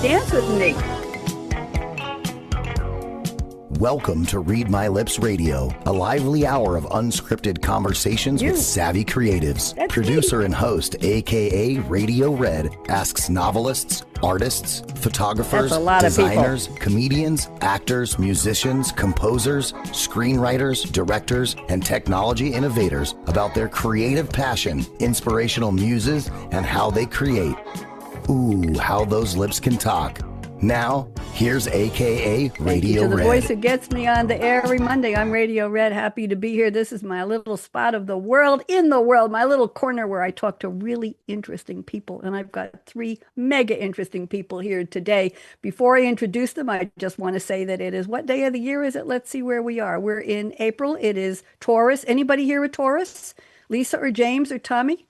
Dance with me. Welcome to Read My Lips Radio, a lively hour of unscripted conversations with savvy creatives. That's Producer me. and host, akaRadioRed, asks novelists, artists, photographers, That's a lot of designers, comedians, actors, musicians, composers, screenwriters, directors, and technology innovators about their creative passion, inspirational muses, and how they create. Ooh, how those lips can talk. Now, here's AKA Radio To the Red. voice that gets me on the air every Monday, I'm Radio Red. Happy to be here. This is my little spot of the world, in the world, my little corner where I talk to really interesting people. And I've got 3 mega interesting people here today. Before I introduce them, I just want to say that it is, what day of the year is it? Let's see where we are. We're in April. It is Taurus. Anybody here a Taurus? Lisa or James or Tommy?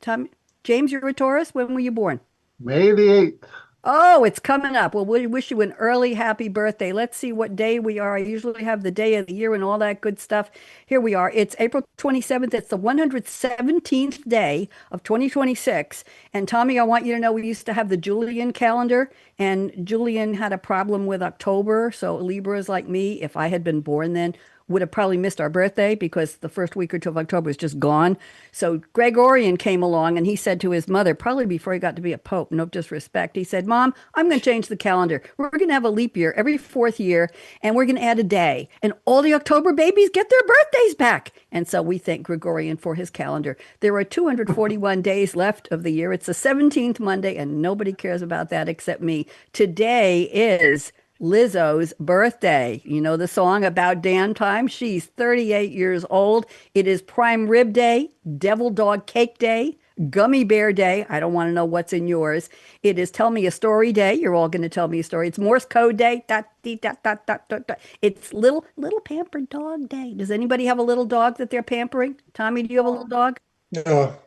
James, you're a Taurus. When were you born? May the 8th. Oh, it's coming up. Well, we wish you an early happy birthday. Let's see what day we are. I usually have the day of the year and all that good stuff. Here we are. It's April 27th. It's the 117th day of 2026. And Tommy, I want you to know we used to have the Julian calendar, and Julian had a problem with October. So Libras like me, if I had been born then, would have probably missed our birthday because the first week or 2 of October is just gone. So Gregorian came along and he said to his mother, probably before he got to be a pope, no disrespect, he said, Mom, I'm going to change the calendar. We're going to have a leap year every 4th year, and we're going to add a day. And all the October babies get their birthdays back. And so we thank Gregorian for his calendar. There are 241 days left of the year. It's the 17th Monday, and nobody cares about that except me. Today is Lizzo's birthday. You know the song About Damn Time? She's 38 years old. It is Prime Rib Day, Devil Dog Cake Day, Gummy Bear Day. I don't want to know what's in yours. It is Tell Me a Story Day. You're all going to tell me a story. It's Morse Code Day. Dot, dee, dot, dot, dot, dot, dot. It's little Pampered Dog Day. Does anybody have a little dog that they're pampering? Tommy, do you have a little dog? No.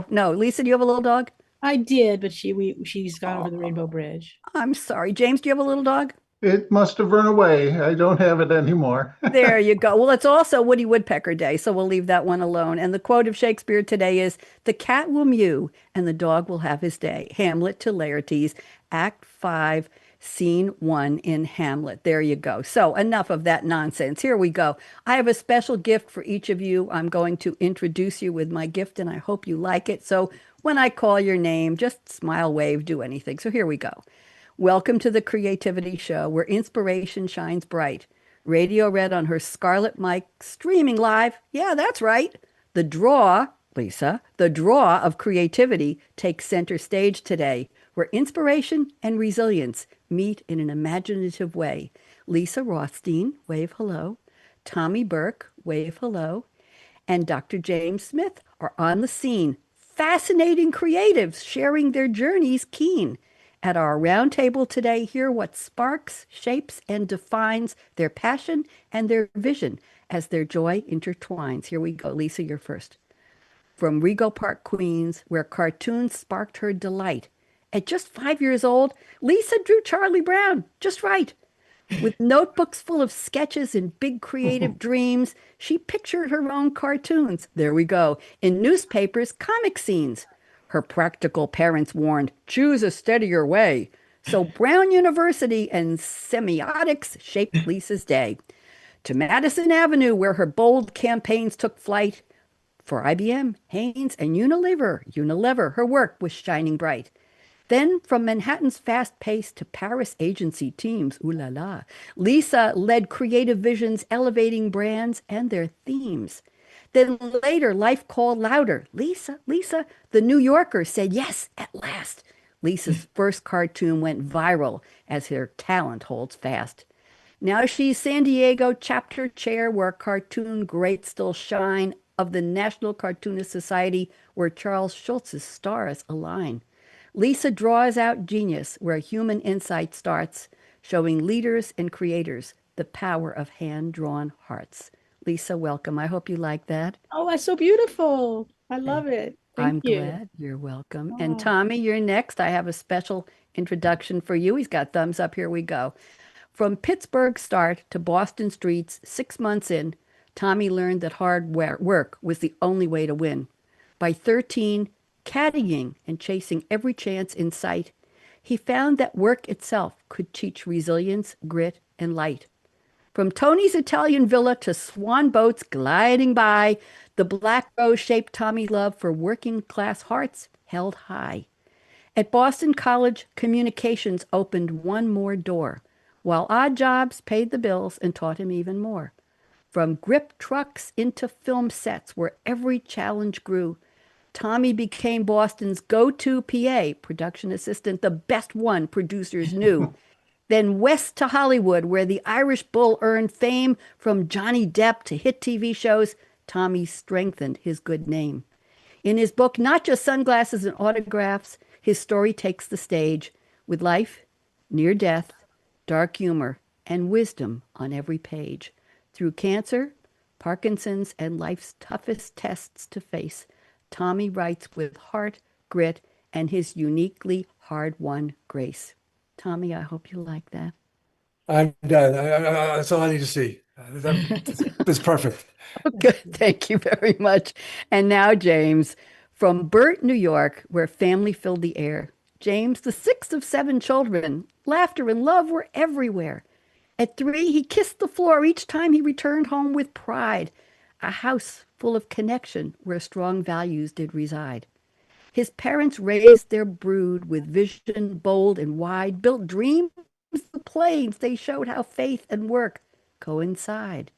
No. Lisa, do you have a little dog? I did, but she's gone over the Rainbow Bridge. I'm sorry. James, do you have a little dog? It must have run away. I don't have it anymore. There you go. Well, it's also Woody Woodpecker Day, so we'll leave that one alone. And the quote of Shakespeare today is, "The cat will mew and the dog will have his day." Hamlet to Laertes, Act 5, Scene 1 in Hamlet. There you go. So enough of that nonsense. Here we go. I have a special gift for each of you. I'm going to introduce you with my gift, and I hope you like it. So when I call your name, just smile, wave, do anything. So here we go. Welcome to the Creativity Show, where inspiration shines bright. Radio Red on her Scarlett Mic, streaming live. Yeah, that's right. The draw, Lisa, the draw of creativity takes center stage today, where inspiration and resilience meet in an imaginative way. Lisa Rothstein, wave hello. Tommy Burke, wave hello. And Dr. James Smith are on the scene. Fascinating creatives sharing their journeys keen. At our roundtable today, hear what sparks, shapes, and defines their passion and their vision as their joy intertwines. Here we go. Lisa, you're first. From Rego Park, Queens, where cartoons sparked her delight. At just 5 years old, Lisa drew Charlie Brown just right. With notebooks full of sketches and big creative dreams, she pictured her own cartoons. There we go. In newspapers, comic scenes. Her practical parents warned, choose a steadier way. So Brown University and semiotics shaped Lisa's day. To Madison Avenue, where her bold campaigns took flight. For IBM, Haynes, and Unilever, her work was shining bright. Then from Manhattan's fast pace to Paris agency teams, ooh la la, Lisa led creative visions, elevating brands and their themes. Then later, life called louder. Lisa, the New Yorker said, yes, at last. Lisa's first cartoon went viral as her talent holds fast. Now she's San Diego chapter chair where cartoon greats still shine, of the National Cartoonist Society where Charles Schulz's stars align. Lisa draws out genius where human insight starts, showing leaders and creators the power of hand-drawn hearts. Lisa, welcome. I hope you like that. Oh, that's so beautiful. I love it. Thank you. I'm glad. You're welcome. And Tommy, you're next. I have a special introduction for you. He's got thumbs up. Here we go. From Pittsburgh start to Boston streets, 6 months in, Tommy learned that hard work was the only way to win. By 13, caddying and chasing every chance in sight, he found that work itself could teach resilience, grit, and light. From Tony's Italian villa to swan boats gliding by, the black rose shaped Tommy's love for working class hearts held high. At Boston College, communications opened one more door, while odd jobs paid the bills and taught him even more. From grip trucks into film sets where every challenge grew, Tommy became Boston's go-to PA, production assistant, the best one producers knew. Then west to Hollywood, where the Irish Bull earned fame from Johnny Depp to hit TV shows, Tommy strengthened his good name. In his book, Not Just Sunglasses and Autographs, his story takes the stage with life, near death, dark humor, and wisdom on every page. Through cancer, Parkinson's, and life's toughest tests to face, Tommy writes with heart, grit, and his uniquely hard-won grace. Tommy, I hope you like that. I'm done. That's all I need to see. That's perfect. Good. Thank you very much. And now, James, from Burt, New York, where family filled the air. James, the sixth of seven children, laughter and love were everywhere. At 3, he kissed the floor each time he returned home with pride, a house full of connection where strong values did reside. His parents raised their brood with vision bold and wide, built dreams of planes. They showed how faith and work coincide.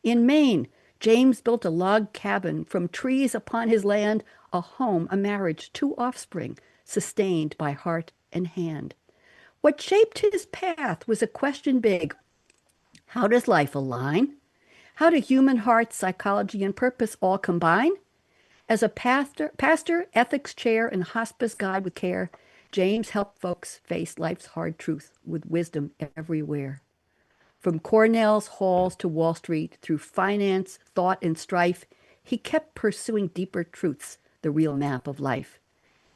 In Maine, James built a log cabin from trees upon his land, a home, a marriage, 2 offspring, sustained by heart and hand. What shaped his path was a question big. How does life align? How do human hearts, psychology, and purpose all combine? As a pastor, ethics chair, and hospice guide with care, James helped folks face life's hard truth with wisdom everywhere. From Cornell's halls to Wall Street, through finance, thought, and strife, he kept pursuing deeper truths, the real map of life.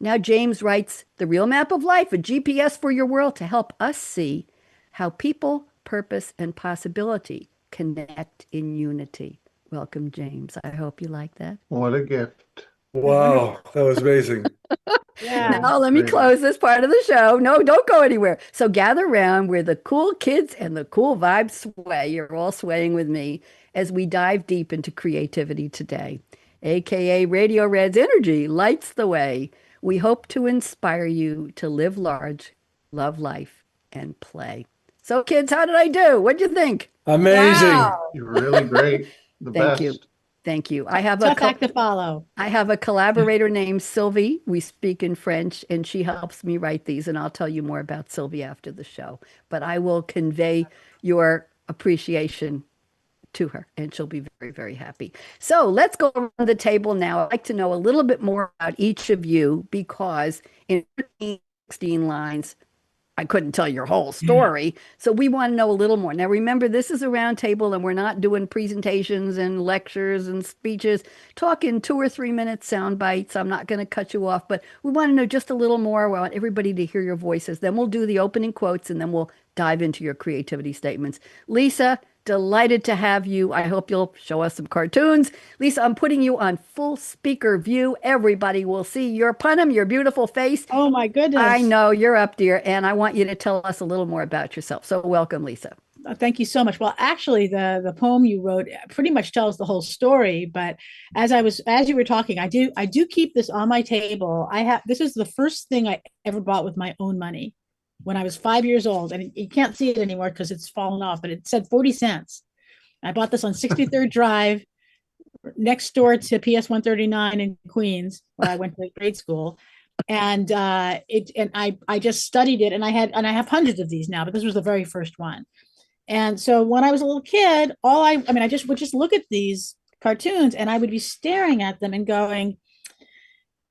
Now James writes, The Real Map of Life, a GPS for your world to help us see how people, purpose, and possibility connect in unity. Welcome, James. I hope you like that. What a gift. Wow, that was amazing. Yeah. Now let me Great. close this part of the show. No, don't go anywhere. So gather around where the cool kids and the cool vibes sway. You're all swaying with me as we dive deep into creativity today. AKA Radio Red's energy lights the way. We hope to inspire you to live large, love life, and play. So kids, how did I do? What'd you think? Amazing. Wow. You're really great. The Thank best. you. Thank you. I have Tough act to follow. I have a collaborator named Sylvie. We speak in French, and she helps me write these, and I'll tell you more about Sylvie after the show. But I will convey your appreciation to her, and she'll be very, very happy. So let's go around the table now. I'd like to know a little bit more about each of you because in 16 lines, I couldn't tell your whole story. So we want to know a little more. Now, remember, this is a round table and we're not doing presentations and lectures and speeches. Talking 2 or 3 minute sound bites. I'm not going to cut you off, but we want to know just a little more. We want everybody to hear your voices. Then we'll do the opening quotes and then we'll dive into your creativity statements. Lisa, delighted to have you. I hope you'll show us some cartoons. Lisa, I'm putting you on full speaker view. Everybody will see your punum, your beautiful face. Oh my goodness. I know you're up, dear, and I want you to tell us a little more about yourself. So welcome, Lisa. Thank you so much. Well, actually, the poem you wrote pretty much tells the whole story. But as you were talking, I do keep this on my table. This is the first thing I ever bought with my own money when I was 5 years old, and you can't see it anymore because it's fallen off. But it said 40 cents. I bought this on 63rd Drive, next door to PS 139 in Queens, where I went to grade school. And I just studied it, and I have hundreds of these now, but this was the very first one. And so when I was a little kid, I just would look at these cartoons and I would be staring at them and going,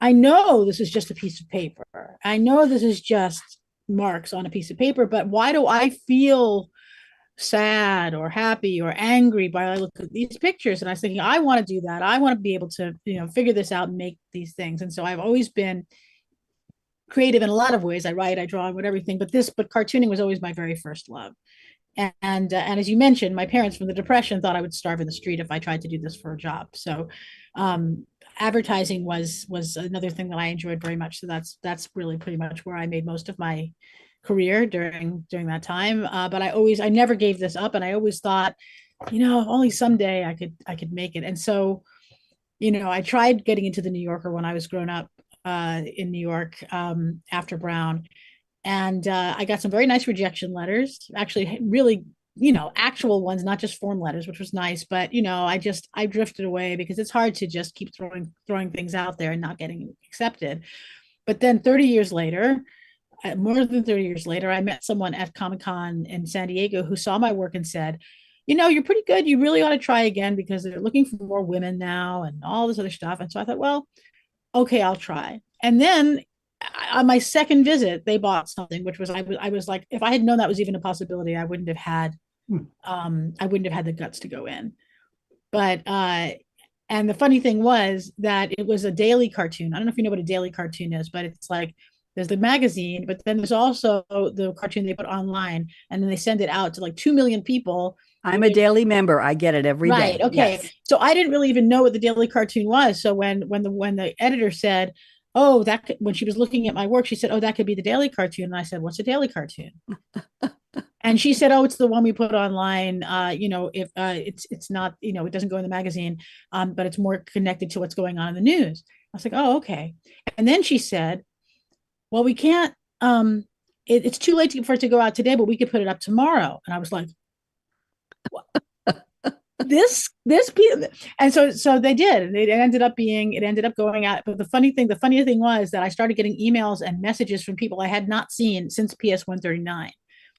I know this is just a piece of paper. I know this is just marks on a piece of paper, but why do I feel sad or happy or angry by I look at these pictures? And I was thinking, I want to do that. I want to be able to, figure this out and make these things. And so I've always been creative in a lot of ways. I write, I draw, everything, but cartooning was always my very first love. And as you mentioned, my parents from the Depression thought I would starve in the street if I tried to do this for a job. So advertising was another thing that I enjoyed very much. So that's really pretty much where I made most of my career during that time. But I never gave this up, and I always thought, only someday I could make it. And so, I tried getting into the New Yorker when I was growing up in New York after Brown, and I got some very nice rejection letters, actually, really, actual ones, not just form letters, which was nice. But I drifted away because it's hard to just keep throwing things out there and not getting accepted. But then 30 years later, more than 30 years later, I met someone at Comic-Con in San Diego who saw my work and said, you're pretty good. You really ought to try again because they're looking for more women now and all this other stuff. And so I thought, well, okay, I'll try. And then on my second visit, they bought something, which was I was like, if I had known that was even a possibility, I wouldn't have had the guts to go in. But and the funny thing was that it was a daily cartoon. I don't know if you know what a daily cartoon is, but it's like there's the magazine, but then there's also the cartoon they put online, and then they send it out to like 2 million people. I'm a daily member. I get it every day. Right. Okay. Yes. So I didn't really even know what the daily cartoon was. So when the editor said, "Oh, when she was looking at my work, she said, "Oh, that could be the daily cartoon." And I said, "What's a daily cartoon?" And she said, "Oh, it's the one we put online. If it's not, it doesn't go in the magazine, but it's more connected to what's going on in the news." I was like, "Oh, okay." And then she said, "Well, we can't. It's too late for it to go out today, but we could put it up tomorrow." And I was like, "What? this and so they did. It ended up going out. But the funny thing was that I started getting emails and messages from people I had not seen since PS 139,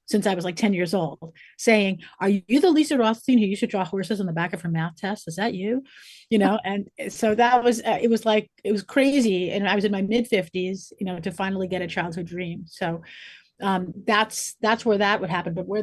since I was like 10 years old, saying, "Are you the Lisa Rothstein who used to draw horses on the back of her math test? Is that you?" And so that was it was crazy. And I was in my mid 50s, to finally get a childhood dream. So that's where that would happen. But where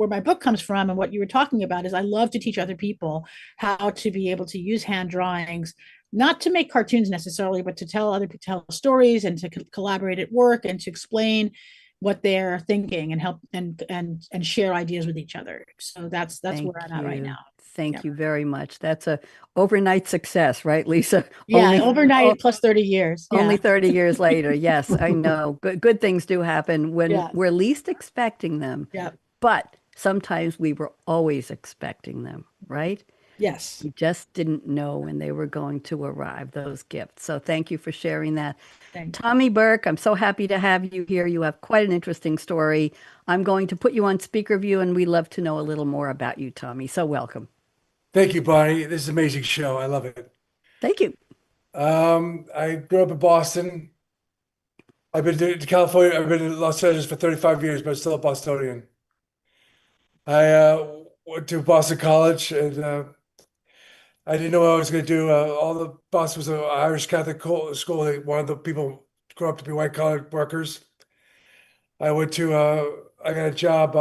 my book comes from and what you were talking about is I love to teach other people how to be able to use hand drawings, not to make cartoons necessarily, but to tell stories and to collaborate at work and to explain what they're thinking and help and share ideas with each other. So that's where I'm at right now. Thank you very much. That's a overnight success, right, Lisa? Yeah, overnight plus 30 years. Only Yeah. 30 years later. Yes, I know. Good things do happen when Yeah. we're least expecting them. Yeah. But sometimes we were always expecting them, right? Yes. You just didn't know when they were going to arrive, those gifts. So thank you for sharing that. Thank you. Tommy Burke, I'm so happy to have you here. You have quite an interesting story. I'm going to put you on speaker view, and we'd love to know a little more about you, Tommy. So welcome. Thank you, Bonnie. This is an amazing show. I love it. Thank you. I grew up in Boston. I've been to California. I've been in Los Angeles for 35 years, but I'm still a Bostonian. I went to Boston College, and I didn't know what I was going to do. All the Boston was an Irish Catholic school. They wanted the people to grow up to be white collar workers. I went to. I got a job.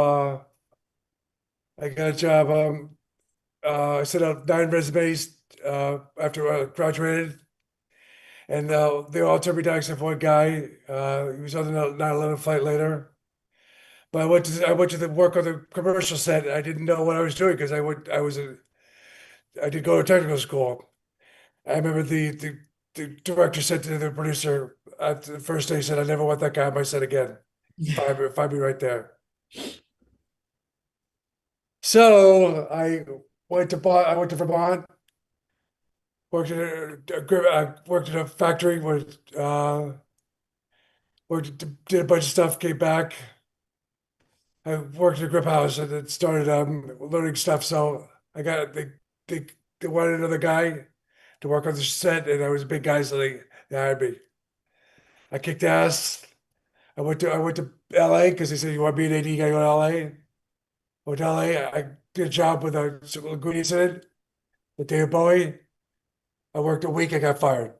I got a job. I sent out 9 resumes after I graduated, and they all turned me down except for one guy. He was on the 9/11 flight later. But I went to the work on the commercial set. I didn't know what I was doing because I did go to technical school. I remember the director said to the producer at the first day, he said, "I never want that guy on my set again." Find me right there. So I went to Vermont, worked in a factory where did a bunch of stuff, came back. I worked in a grip house and then started learning stuff. So they wanted another guy to work on the set, and I was a big guy, so they hired me. I kicked ass. I went to LA because they said, "You want to be an AD, you gotta go to LA." I went to LA. I did a job with a Lagoon incident with David Bowie. I worked a week. I got fired.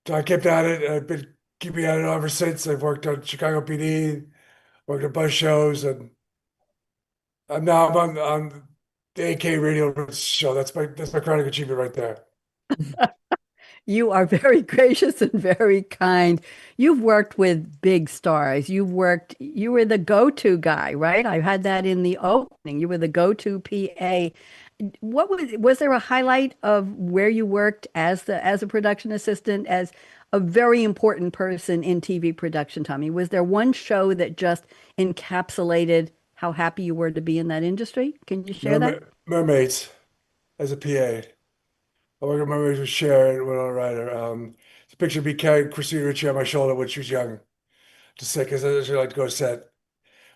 So I kept at it. And I've been keeping at it ever since. I've worked on Chicago PD, worked on bus shows, and I'm on the akaRadioRed show. That's my crowning achievement right there. You are very gracious and very kind. You've worked with big stars. You were the go-to guy, right? I had that in the opening. You were the go-to PA. Was there a highlight of where you worked as a production assistant, as a very important person in TV production, Tommy? Was there one show that just encapsulated how happy you were to be in that industry? Can you share that? Mermaids as a PA. I worked with Mermaids with Sharon, Winona Ryder. It's a picture of me carrying Christina Ricci on my shoulder when she was young, just sick because I like to go to set.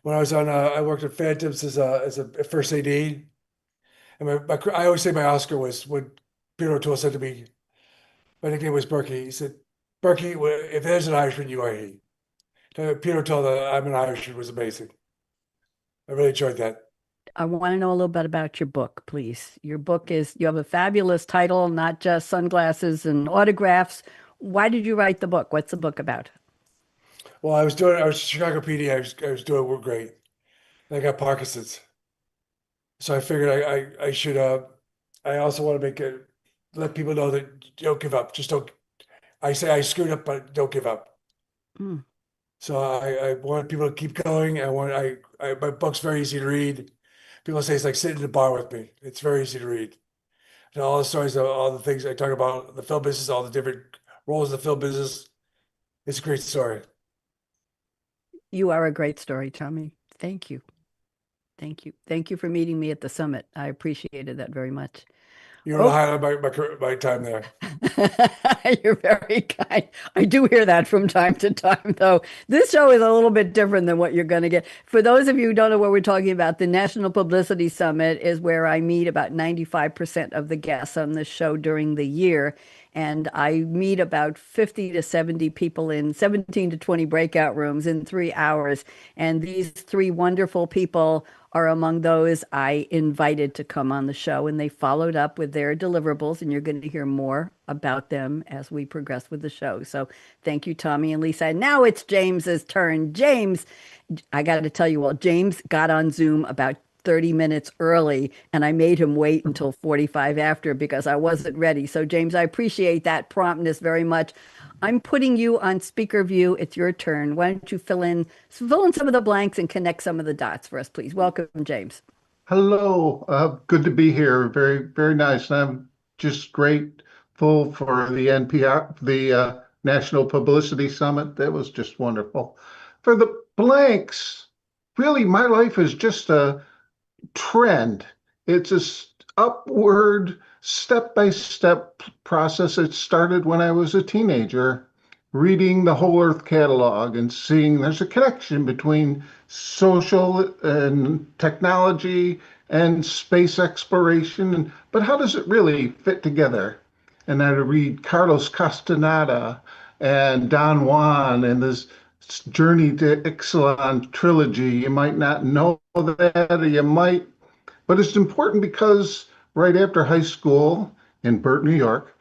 When I was on, I worked at Phantoms as a first AD. And I always say my Oscar was when Peter O'Toole said to me, my nickname was Burke. He said, Burke, if there's an Irishman, you are he. Peter O'Toole, I'm an Irishman was amazing. I really enjoyed that. I want to know a little bit about your book, please. Your book you have a fabulous title, not just sunglasses and autographs. Why did you write the book? What's the book about? Well, I was Chicago PD. I was doing work great. And I got Parkinson's. So I figured I should, I also want to let people know that you don't give up. Just don't, I say I screwed up, but don't give up. Mm. So I want people to keep going. My book's very easy to read. People say it's like sitting in a bar with me. It's very easy to read. And all the stories, all the things I talk about, the film business, all the different roles in the film business. It's a great story. You are a great story, Tommy. Thank you. Thank you. Thank you for meeting me at the summit. I appreciated that very much. You were the Oh, highlight of my time there. you're very kind. I do hear that from time to time, though. This show is a little bit different than what you're going to get. For those of you who don't know what we're talking about, the National Publicity Summit is where I meet about 95% of the guests on this show during the year. And I meet about 50 to 70 people in 17 to 20 breakout rooms in 3 hours. And these three wonderful people are among those I invited to come on the show, and they followed up with their deliverables, and you're going to hear more about them as we progress with the show. So thank you, Tommy and Lisa. And now it's James's turn. James, I got to tell you all, James got on Zoom about 30 minutes early, and I made him wait until 45 after because I wasn't ready. So James, I appreciate that promptness very much. I'm putting you on speaker view. It's your turn. Why don't you fill in some of the blanks and connect some of the dots for us, please? Welcome, James. Hello, good to be here. Very, very nice. And I'm just grateful for the NPR, the National Publicity Summit. That was just wonderful. For the blanks, really, my life is just a trend. It's upward, step-by-step process. It started when I was a teenager, reading the Whole Earth catalog and seeing there's a connection between social and technology and space exploration. But how does it really fit together? And I read Carlos Castaneda and Don Juan and this Journey to Ixalan trilogy. You might not know that, or you might, but it's important because right after high school in Burke, New York,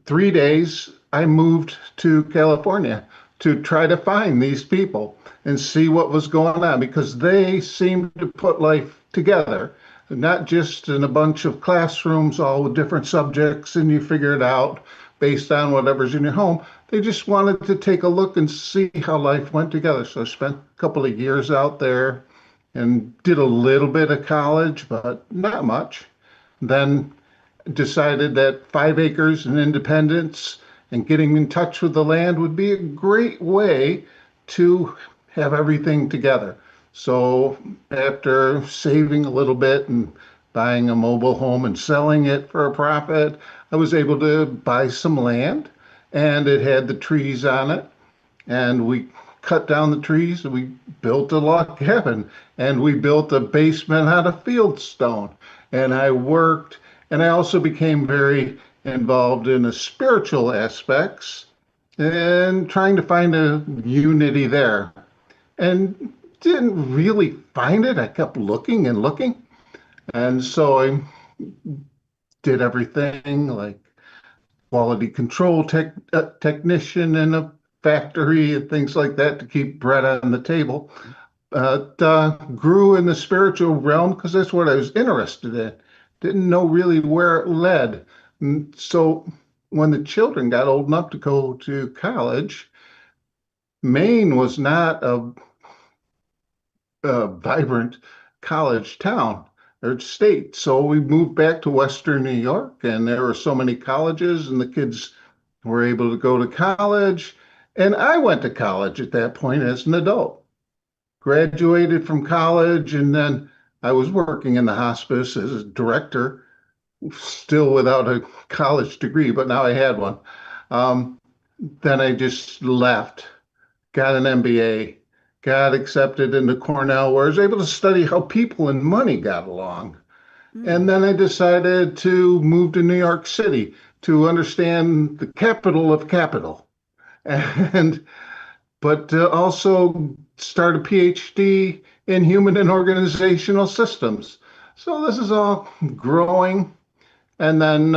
3 days I moved to California to try to find these people and see what was going on because they seemed to put life together, not just in a bunch of classrooms, all with different subjects, and you figure it out based on whatever's in your home. They just wanted to take a look and see how life went together. So I spent a couple of years out there and did a little bit of college, but not much. Then decided that 5 acres and independence and getting in touch with the land would be a great way to have everything together. So after saving a little bit and buying a mobile home and selling it for a profit, I was able to buy some land and it had the trees on it. And we cut down the trees and we built a log cabin and we built a basement out of field stone. And I worked and I also became very involved in the spiritual aspects and trying to find a unity there. And didn't really find it. I kept looking and looking. And so I did everything like quality control technician in a factory and things like that to keep bread on the table. But grew in the spiritual realm because that's what I was interested in. Didn't know really where it led. And so when the children got old enough to go to college, Maine was not a vibrant college town. or state. So we moved back to Western New York, and there were so many colleges, and the kids were able to go to college. And I went to college at that point as an adult. Graduated from college, and then I was working in the hospice as a director, still without a college degree, but now I had one. Um, then I just left, got an MBA, got accepted into Cornell, where I was able to study how people and money got along. And then I decided to move to New York City to understand the capital of capital. And but also start a PhD in human and organizational systems. So this is all growing. And then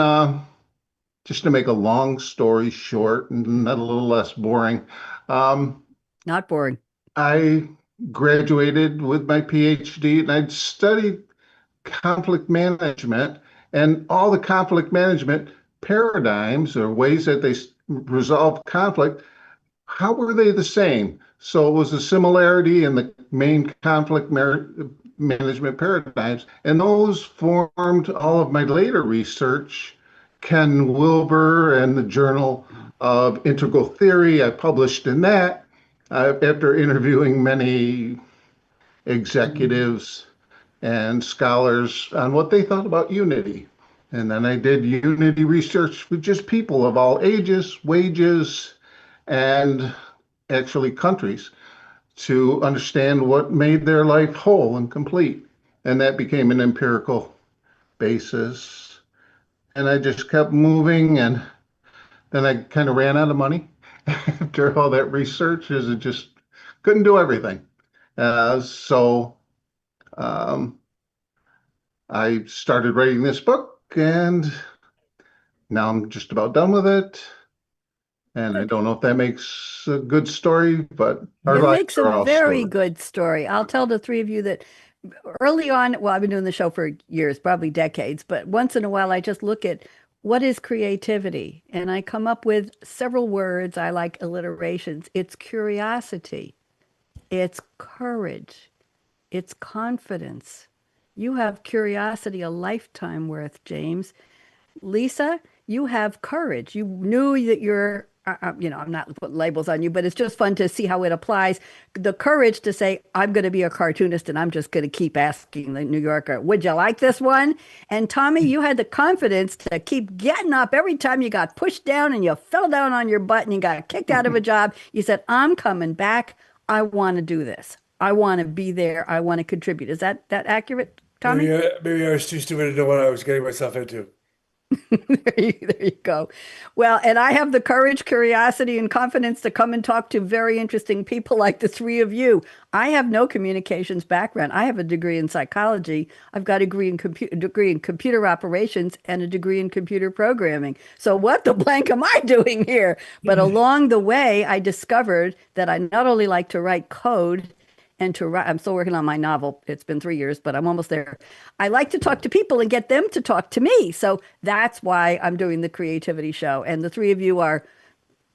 just to make a long story short and a little less boring, um, Not boring. I graduated with my PhD and I'd studied conflict management and all the conflict management paradigms or ways that they resolve conflict. How were they the same? So it was a similarity in the main conflict management paradigms, and those formed all of my later research. Ken Wilber and the Journal of Integral Theory, I published in that after interviewing many executives and scholars on what they thought about unity. And then I did unity research with just people of all ages, wages, and actually countries to understand what made their life whole and complete. And that became an empirical basis. And I just kept moving. And then I kind of ran out of money after all that research, as it just couldn't do everything. So um, I started writing this book, and now I'm just about done with it. And I don't know if that makes a good story, but our It lives makes a are all very stories. good story. I'll tell the three of you that early on, well, I've been doing the show for years, probably decades, but once in a while I just look at what is creativity and I come up with several words. I like alliterations. It's curiosity, it's courage, it's confidence. You have curiosity a lifetime worth, James. Lisa, you have courage. You knew that I'm not putting labels on you, but it's just fun to see how it applies. The courage to say, I'm going to be a cartoonist and I'm just going to keep asking the New Yorker, would you like this one? And Tommy, you had the confidence to keep getting up every time you got pushed down and you fell down on your butt and you got kicked out of a job. You said, I'm coming back. I want to do this. I want to be there. I want to contribute. Is that accurate, Tommy? Maybe I was too stupid to know what I was getting myself into. There you go. Well, and I have the courage, curiosity, and confidence to come and talk to very interesting people like the three of you. I have no communications background. I have a degree in psychology. I've got a degree in computer operations and a degree in computer programming. So what the blank am I doing here? But along the way, I discovered that I not only like to write code, and to write. I'm still working on my novel. It's been 3 years, but I'm almost there. I like to talk to people and get them to talk to me. So that's why I'm doing the creativity show. And the three of you are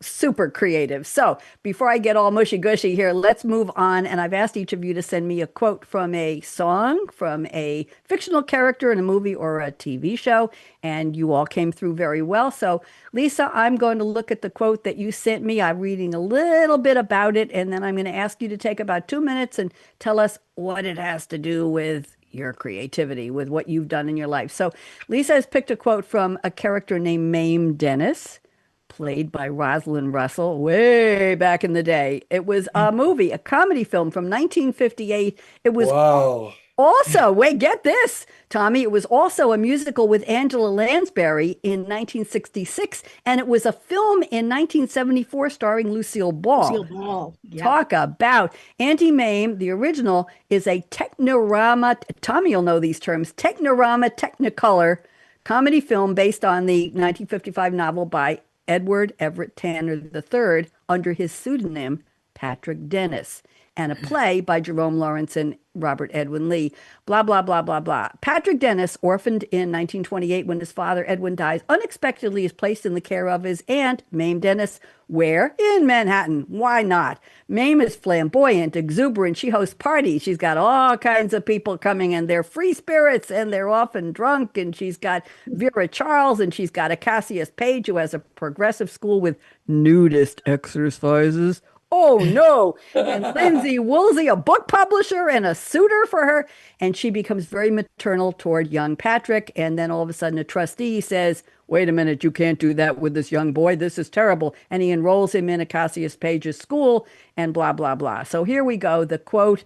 super creative. So before I get all mushy gushy here, let's move on. And I've asked each of you to send me a quote from a song, from a fictional character in a movie or a TV show. And you all came through very well. So Lisa, I'm going to look at the quote that you sent me. I'm reading a little bit about it, and then I'm going to ask you to take about 2 minutes and tell us what it has to do with your creativity, with what you've done in your life. So Lisa has picked a quote from a character named Mame Dennis, played by Rosalind Russell way back in the day. It was a movie, a comedy film from 1958. It was Wow. also, wait, get this, Tommy. It was also a musical with Angela Lansbury in 1966, and it was a film in 1974 starring Lucille Ball. Lucille Ball. Yeah. Talk about Auntie Mame. The original is a technorama. Tommy will know these terms. Technorama Technicolor comedy film based on the 1955 novel by Edward Everett Tanner III under his pseudonym Patrick Dennis. and a play by Jerome Lawrence and Robert Edwin Lee. Blah, blah, blah, blah, blah. Patrick Dennis, orphaned in 1928 when his father Edwin dies, unexpectedly is placed in the care of his aunt, Mame Dennis. Where? In Manhattan. Why not? Mame is flamboyant, exuberant. She hosts parties. She's got all kinds of people coming, and they're free spirits, and they're often drunk. And she's got Vera Charles, and she's got a Cassius Page, who has a progressive school with nudist exercises. Oh no. And Lindsay Woolsey, a book publisher and a suitor for her. And she becomes very maternal toward young Patrick. And then all of a sudden, a trustee says, wait a minute, you can't do that with this young boy. This is terrible. And he enrolls him in a Cassius Page's school and blah, blah, blah. So here we go. The quote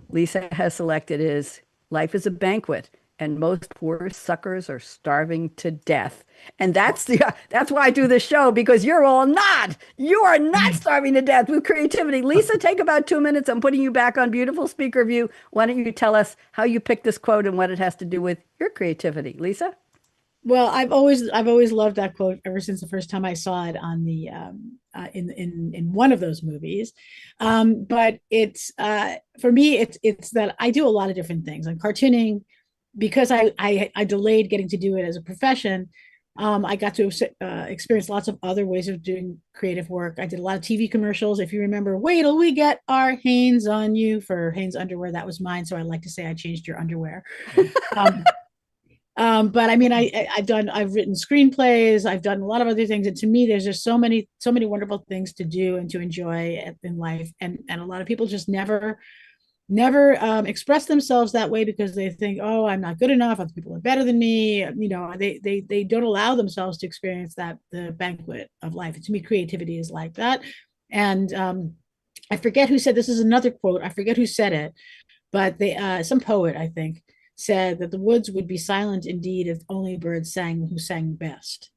Lisa has selected is, life is a banquet, and most poor suckers are starving to death. And that's why I do this show, because you're all not. You are not starving to death with creativity. Lisa, take about 2 minutes. I'm putting you back on beautiful speaker view. Why don't you tell us how you picked this quote and what it has to do with your creativity, Lisa? Well, I've always loved that quote ever since the first time I saw it on the in one of those movies. But it's for me, it's that I do a lot of different things. I'm cartooning because I delayed getting to do it as a profession. I got to experience lots of other ways of doing creative work. I did a lot of TV commercials. If you remember, wait till we get our Hanes on you, for Hanes underwear. That was mine. So I like to say I changed your underwear. But I mean, I've written screenplays, I've done a lot of other things. And to me, there's just so many wonderful things to do and to enjoy in life. And a lot of people just never express themselves that way because they think, oh, I'm not good enough. Other people are better than me. You know, they don't allow themselves to experience the banquet of life. And to me, creativity is like that. And I forget who said, this is another quote. I forget who said it, but some poet, I think, said that the woods would be silent indeed if only birds sang who sang best.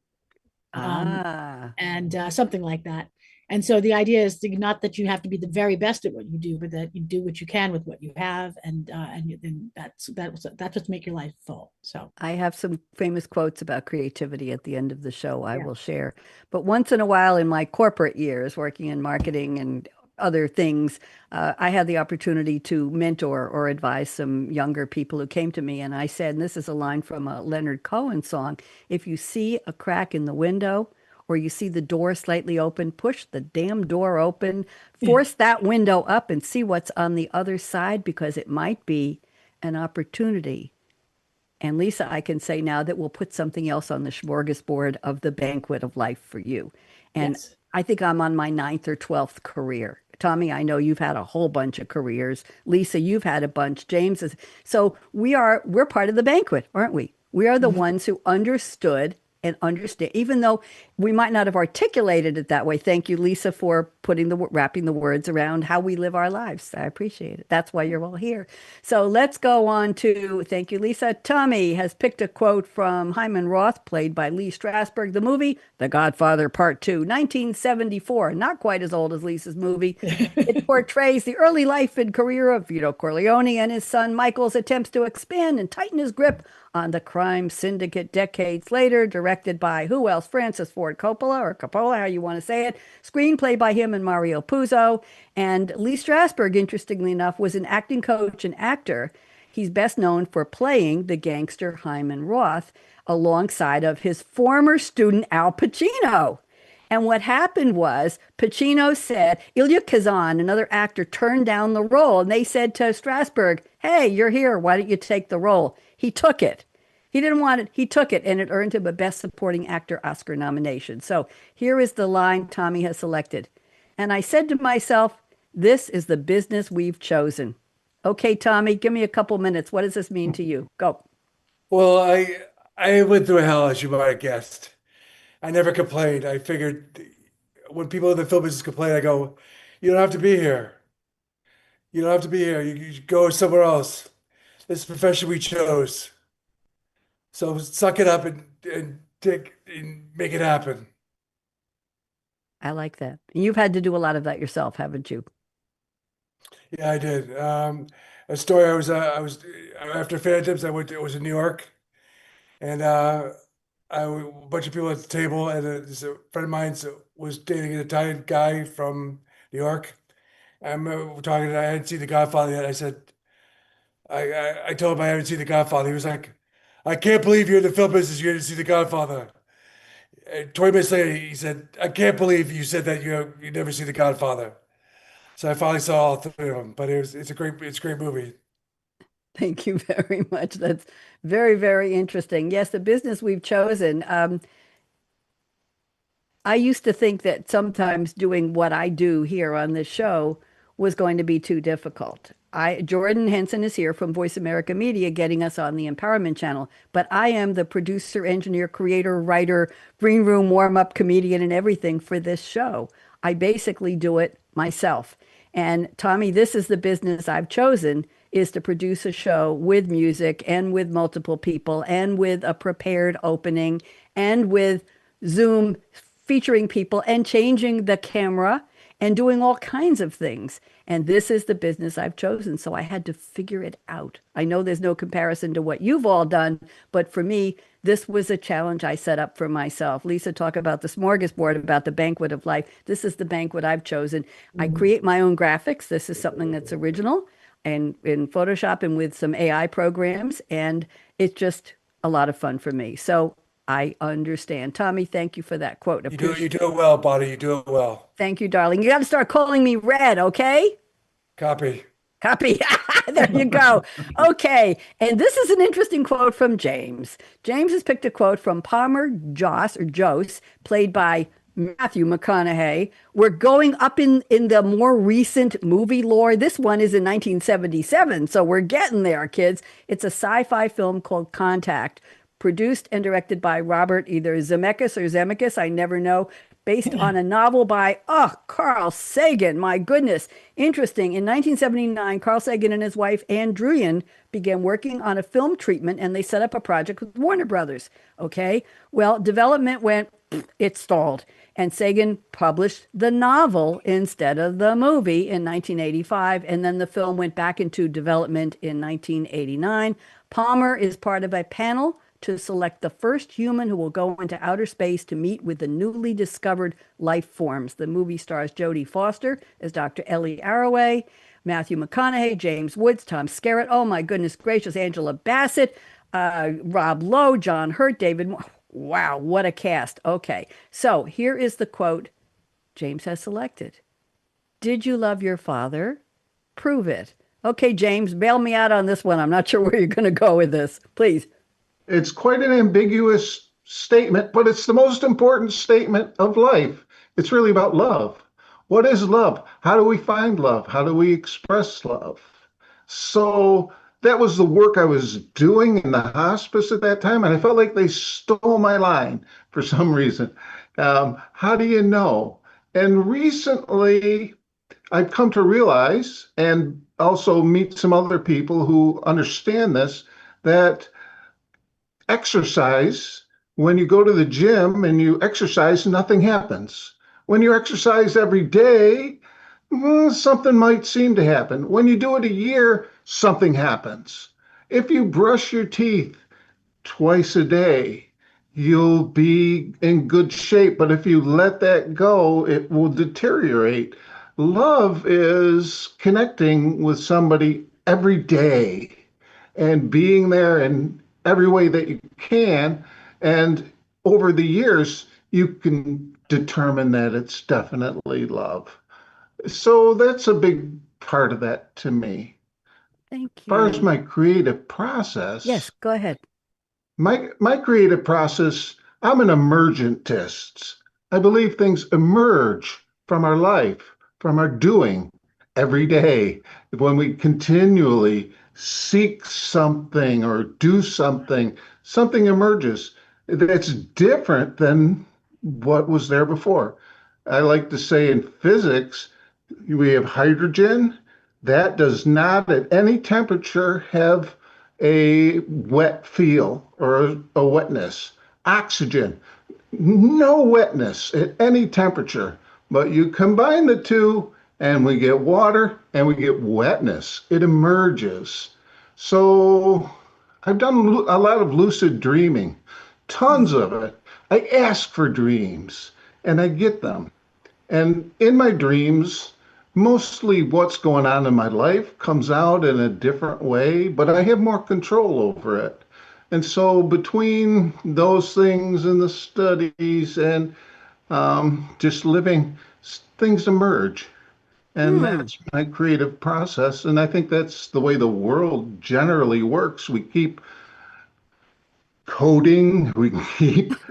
And something like that. And so the idea is not that you have to be the very best at what you do, but that you do what you can with what you have, and then that's what make your life full. So I have some famous quotes about creativity at the end of the show I will share. But once in a while in my corporate years, working in marketing and other things, I had the opportunity to mentor or advise some younger people who came to me. And I said, and this is a line from a Leonard Cohen song, if you see a crack in the window or you see the door slightly open, push the damn door open, force that window up and see what's on the other side, because it might be an opportunity. And Lisa, I can say now that we'll put something else on the smorgasbord of the banquet of life for you. And yes. I think I'm on my 9th or 12th career. Tommy, I know you've had a whole bunch of careers. Lisa, you've had a bunch. James is. So we're part of the banquet, aren't we? We are the ones who understood and understand, even though we might not have articulated it that way. Thank you, Lisa, for wrapping the words around how we live our lives. I appreciate it. That's why you're all here. So let's go on to, thank you, Lisa. Tommy has picked a quote from Hyman Roth, played by Lee Strasberg, the movie The Godfather Part 2, 1974. Not quite as old as Lisa's movie. It portrays the early life and career of Vito Corleone and his son Michael's attempts to expand and tighten his grip on the crime syndicate decades later, directed by who else? Francis Ford Coppola, or Coppola, how you want to say it. Screenplay by him and Mario Puzo. And Lee Strasberg, interestingly enough, was an acting coach and actor. He's best known for playing the gangster Hyman Roth alongside of his former student Al Pacino. And what happened was Pacino said, Ilya Kazan, another actor, turned down the role. And they said to Strasberg, hey, you're here. Why don't you take the role? He took it. He didn't want it. He took it, and it earned him a Best Supporting Actor Oscar nomination. So here is the line Tommy has selected. And I said to myself, this is the business we've chosen. Okay, Tommy, give me a couple minutes. What does this mean to you? Go. Well, I went through hell, as you might have guessed. I never complained. I figured when people in the film business complain, I go, you don't have to be here. You don't have to be here. You go somewhere else. This is the profession we chose. So suck it up and make it happen. I like that. And you've had to do a lot of that yourself, haven't you? Yeah, I did. A story. I was after Phantoms. I was in New York, and a bunch of people at the table, and a friend of mine was dating an Italian guy from New York, I'm talking. I hadn't seen The Godfather yet. I said, I told him I haven't seen The Godfather. He was like, I can't believe you're in the film business. You didn't see The Godfather. 20 minutes later, he said, I can't believe you said that you never see The Godfather. So I finally saw all three of them. But it's a great movie. Thank you very much. That's very, very interesting. Yes, the business we've chosen. I used to think that sometimes doing what I do here on this show was going to be too difficult. Jordan Henson is here from Voice America Media getting us on the Empowerment Channel, but I am the producer, engineer, creator, writer, green room warm-up comedian and everything for this show. I basically do it myself. And Tommy, this is the business I've chosen is to produce a show with music and with multiple people and with a prepared opening and with Zoom featuring people and changing the camera and doing all kinds of things. And this is the business I've chosen. So I had to figure it out. I know there's no comparison to what you've all done, but for me, this was a challenge I set up for myself. Lisa, talk about the smorgasbord, about the banquet of life. This is the banquet I've chosen. I create my own graphics. This is something that's original and in Photoshop and with some AI programs. And it's just a lot of fun for me. So I understand. Tommy, thank you for that quote. You do it well, Bonnie. You do it well. Thank you, darling. You got to start calling me Red, okay? Copy. Copy. There you go. Okay. And this is an interesting quote from James. James has picked a quote from Palmer Joss or Jose, played by Matthew McConaughey. We're going up in the more recent movie lore. This one is in 1977, so we're getting there, kids. It's a sci-fi film called Contact, produced and directed by Robert either Zemeckis or Zemeckis, I never know, based on a novel by, Carl Sagan. My goodness. Interesting. In 1979, Carl Sagan and his wife, Ann Druyan, began working on a film treatment and they set up a project with Warner Brothers. Okay. Well, development went, it stalled. And Sagan published the novel instead of the movie in 1985. And then the film went back into development in 1989. Palmer is part of a panel to select the first human who will go into outer space to meet with the newly discovered life forms. The movie stars Jodie Foster as Dr. Ellie Arroway, Matthew McConaughey, James Woods, Tom Skerritt, oh my goodness gracious, Angela Bassett, Rob Lowe, John Hurt, David Moore. Wow, what a cast. Okay, so here is the quote James has selected. Did you love your father? Prove it. Okay, James, bail me out on this one. I'm not sure where you're going to go with this. Please. It's quite an ambiguous statement, but it's the most important statement of life. It's really about love. What is love? How do we find love? How do we express love? So that was the work I was doing in the hospice at that time, and I felt like they stole my line for some reason. How do you know? And recently, I've come to realize, and also meet some other people who understand this, that exercise, when you go to the gym and you exercise, nothing happens. When you exercise every day, something might seem to happen. When you do it a year, something happens. If you brush your teeth twice a day, you'll be in good shape. But if you let that go, it will deteriorate. Love is connecting with somebody every day and being there in every way that you can. And over the years, you can determine that it's definitely love. So that's a big part of that to me. Thank As far as you. my creative process, Yes, go ahead. my creative process, I'm an emergentist. I believe things emerge from our life, from our doing every day. When we continually seek something or do something, something emerges that's different than what was there before. I like to say in physics, we have hydrogen that does not at any temperature have a wet feel or a wetness. Oxygen, no wetness at any temperature, but you combine the two and we get water and we get wetness. It emerges. So I've done a lot of lucid dreaming, tons of it. I ask for dreams and I get them. And in my dreams, mostly what's going on in my life comes out in a different way, but I have more control over it. And so between those things and the studies and just living, things emerge. And Hmm. that's my creative process. And I think that's the way the world generally works. We keep coding, we keep Touche.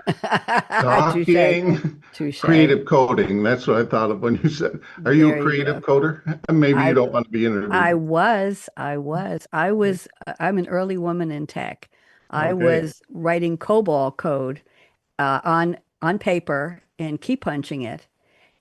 talking, Touche. creative coding. That's what I thought of when you said, are you a There you creative go. coder? Maybe you I don't want to be I interviewed. was, I was, I was, I'm an early woman in tech. I Okay. was writing COBOL code on paper and key punching it.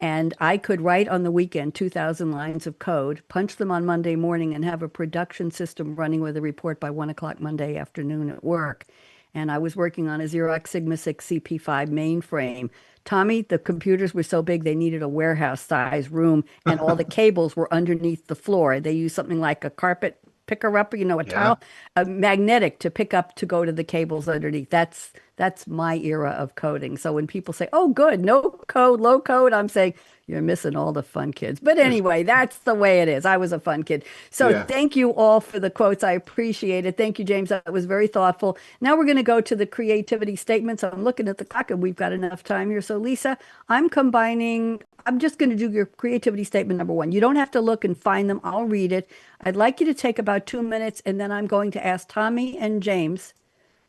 And I could write on the weekend 2,000 lines of code, punch them on Monday morning, and have a production system running with a report by 1 o'clock Monday afternoon at work. And I was working on a Xerox Sigma 6 CP5 mainframe. Tommy, the computers were so big they needed a warehouse size room, and all the cables were underneath the floor. They used something like a carpet picker up, a Yeah. tile, a magnetic to pick up to go to the cables underneath. That's my era of coding. So when people say, "Oh, good, no code, low code," I'm saying you're missing all the fun kids. But anyway, that's the way it is. I was a fun kid. So Yeah. thank you all for the quotes. I appreciate it. Thank you, James. That was very thoughtful. Now we're going to go to the creativity statements. I'm looking at the clock and we've got enough time here. So Lisa, I'm just going to do your creativity statement number one. You don't have to look and find them. I'll read it. I'd like you to take about 2 minutes and then I'm going to ask Tommy and James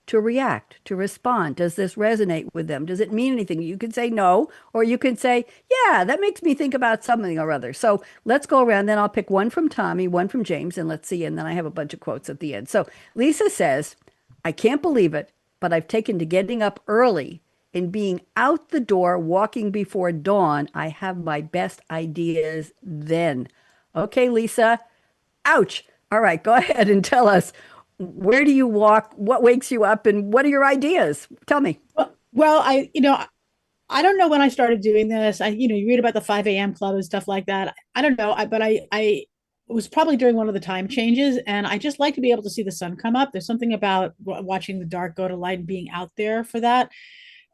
to react, to respond. Does this resonate with them? Does it mean anything? You can say no, or you can say, yeah, that makes me think about something or other. So let's go around. Then I'll pick one from Tommy, one from James, and let's see. And then I have a bunch of quotes at the end. So Lisa says, I can't believe it, but I've taken to getting up early and being out the door walking before dawn. I have my best ideas then. Okay, Lisa. Ouch. All right, go ahead and tell us, where do you walk? What wakes you up? And what are your ideas? Tell me. Well, I don't know when I started doing this. You read about the 5 a.m. club and stuff like that. I don't know, but I was probably during one of the time changes, and I just like to be able to see the sun come up. There's something about watching the dark go to light and being out there for that.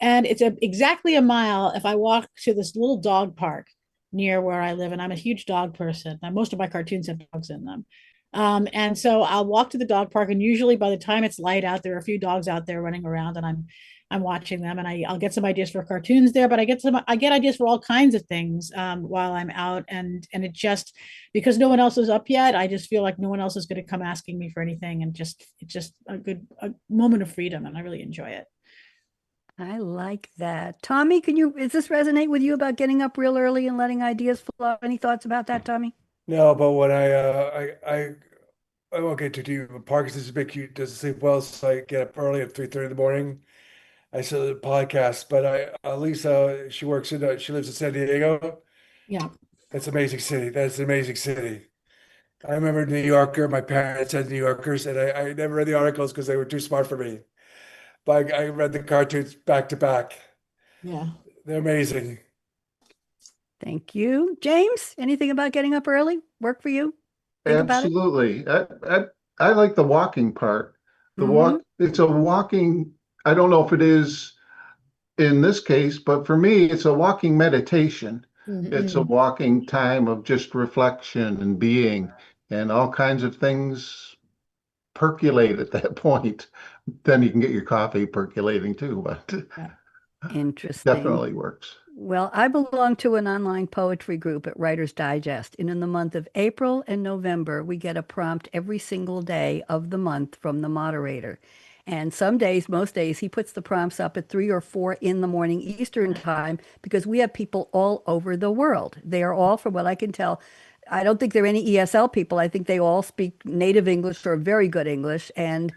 And it's exactly a mile if I walk to this little dog park near where I live, and I'm a huge dog person. And most of my cartoons have dogs in them. And so I'll walk to the dog park, and usually by the time it's light out, there are a few dogs out there running around, and I'm watching them, and I'll get some ideas for cartoons there, but I get ideas for all kinds of things while I'm out, and it just because no one else is up yet, I just feel like no one else is going to come asking me for anything, and it's just a moment of freedom, and I really enjoy it. I like that. Tommy, does this resonate with you about getting up real early and letting ideas flow? Any thoughts about that, Tommy? No, but when I won't get too deep, but Parkinson's is big cute, doesn't sleep well, so I get up early at 3:30 in the morning. I still do the podcast, but Lisa, she lives in San Diego. Yeah. That's an amazing city. That's an amazing city. I remember New Yorker, my parents had New Yorkers, and I never read the articles because they were too smart for me. But I read the cartoons back to back. Yeah. They're amazing. Thank you. James, anything about getting up early? Work for you? Think about it? Absolutely. I like the walking part. The Mm-hmm. it's a walking, I don't know if it is in this case, but for me, it's a walking meditation. It's a Mm-hmm. walking time of just reflection and being, and all kinds of things percolate at that point. Then you can get your coffee percolating too, but Yeah. Interesting. definitely works. Well, I belong to an online poetry group at Writer's Digest, and in the month of April and November, we get a prompt every single day of the month from the moderator. And some days, most days, he puts the prompts up at 3 or 4 in the morning Eastern time because we have people all over the world. They are all, from what I can tell, I don't think there are any ESL people. I think they all speak native English or very good English. And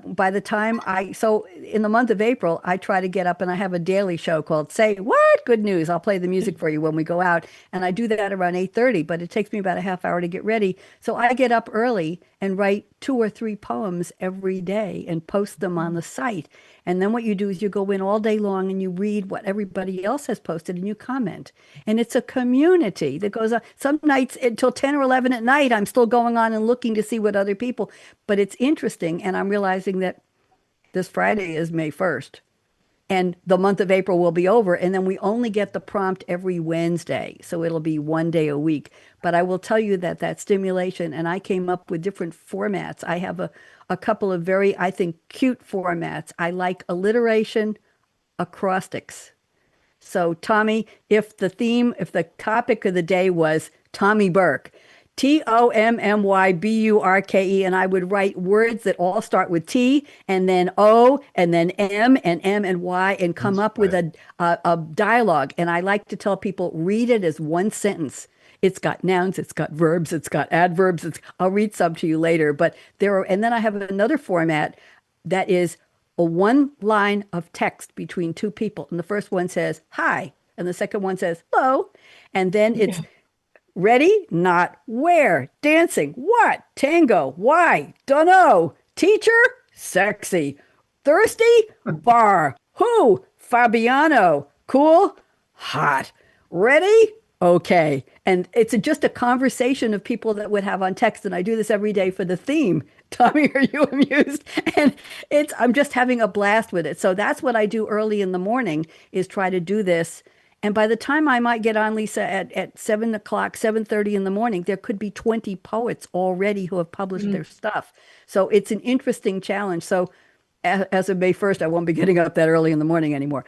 by the time so in the month of April, I try to get up and I have a daily show called Say What? Good News. I'll play the music for you when we go out. And I do that around 8:30, but it takes me about a half hour to get ready. So I get up early and write 2 or 3 poems every day and post them on the site. And then what you do is you go in all day long and you read what everybody else has posted and you comment. And it's a community that goes on. Some nights until 10 or 11 at night, I'm still going on and looking to see what other people, but it's interesting. And I'm realizing that this Friday is May 1st. And the month of April will be over, and then we only get the prompt every Wednesday. So it'll be one day a week. But I will tell you that that stimulation, and I came up with different formats. I have a couple of very, I think, cute formats. I like alliteration, acrostics. So, Tommy, if the topic of the day was Tommy Burke, TOMMYBURKE, and I would write words that all start with T and then O and then M and Y and come up with a dialogue. And I like to tell people read it as one sentence. It's got nouns, it's got verbs, it's got adverbs. I'll read some to you later, but and then I have another format that is a one line of text between two people. And the first one says, hi. And the second one says, hello. And then it's ready, not where, dancing, what, tango, why, dunno, teacher, sexy, thirsty, bar, who, Fabiano, cool, hot, ready, okay. And it's just a conversation of people that would have on text. And I do this every day for the theme. Tommy, are you amused? And I'm just having a blast with it. So that's what I do early in the morning is try to do this. And by the time I might get on, Lisa, at 7 o'clock, 7:30 in the morning, there could be 20 poets already who have published their stuff. So it's an interesting challenge. So as of May 1st, I won't be getting up that early in the morning anymore.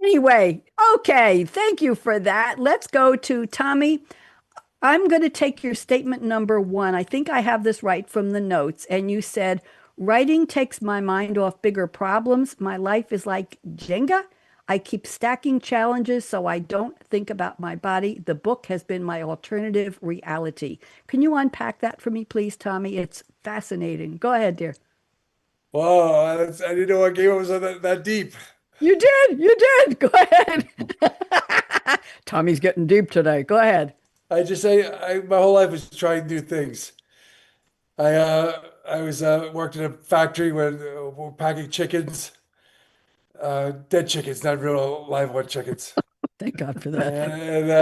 Anyway, okay, thank you for that. Let's go to Tommy. I'm going to take your statement number 1. I think I have this right from the notes. And you said, writing takes my mind off bigger problems. My life is like Jenga. I keep stacking challenges so I don't think about my body. The book has been my alternative reality. Can you unpack that for me, please, Tommy? It's fascinating. Go ahead, dear. Whoa, I didn't know our game was that deep. You did. You did. Go ahead. Tommy's getting deep today. Go ahead. My whole life was trying new things. I was worked in a factory where we're packing chickens, dead chickens, not real live one chickens. Thank God for that. And